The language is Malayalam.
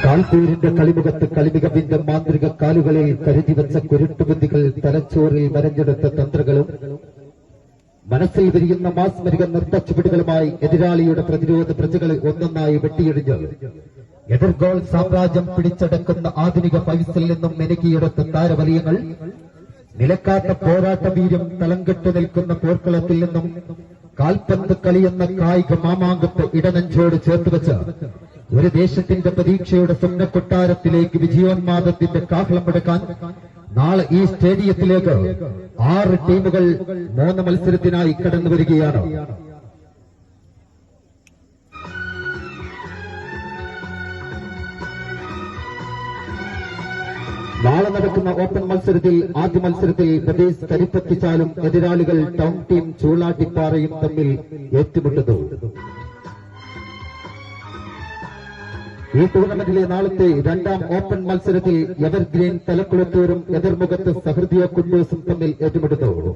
കാൽപൂരിന്റെ കളിമുഖത്ത് കളിമികവിന്റെ മാന്ത്രിക കാലുകളിൽ കരുതിവെച്ച കുരുട്ടുബുദ്ധികൾ തലച്ചോറിൽ വരഞ്ഞെടുത്ത തന്ത്രങ്ങളും മനസ്സിൽ വിരിയുന്ന മാസ്മരിക നൃത്തച്ചുവടുകളുമായി എതിരാളിയുടെ പ്രതിരോധ പ്രജകളെ ഒന്നൊന്നായി വെട്ടിയിടിഞ്ഞ് എതിർഗോൾ സാമ്രാജ്യം പിടിച്ചടക്കുന്ന ആധുനിക ഫൈസിൽ നിന്നും മെനുകിയെടുത്ത താരവലയങ്ങൾ നിലക്കാത്ത പോരാട്ട വീര്യം തലംകെട്ടു നിൽക്കുന്ന പോർക്കളത്തിൽ നിന്നും കാൽപന്ത് കളിയെന്ന കായിക മാമാങ്കത്തെ ഇടനെഞ്ചോട് ചേർത്തുവെച്ച് ഒരു ദേശത്തിന്റെ പ്രതീക്ഷയുടെ സ്വപ്നക്കൊട്ടാരത്തിലേക്ക് വിജയോന്മാദത്തിന്റെ കാഹളമെടുക്കാൻ നാളെ ഈ സ്റ്റേഡിയത്തിലേക്ക് 6 ടീമുകൾ 3 മത്സരത്തിനായി കടന്നു വരികയാണ്. നാളെ നടക്കുന്ന ഓപ്പൺ മത്സരത്തിൽ ആദ്യ മത്സരത്തിൽ പ്രദേശ് കരിപ്പത്തിച്ചാലും എതിരാളികൾ ടൗൺ ടീം ചൂളാട്ടിപ്പാറയും തമ്മിൽ ഏറ്റുമുട്ടുന്നു. ഈ ടൂർണമെന്റിലെ നാളത്തെ 2ാം ഓപ്പൺ മത്സരത്തിൽ എവർഗ്രീൻ തലക്കുളത്തൂരും എതിർമുഖത്ത് സഹൃദയ കുണ്ടൂസും തമ്മിൽ ഏറ്റുമുട്ടുന്നു.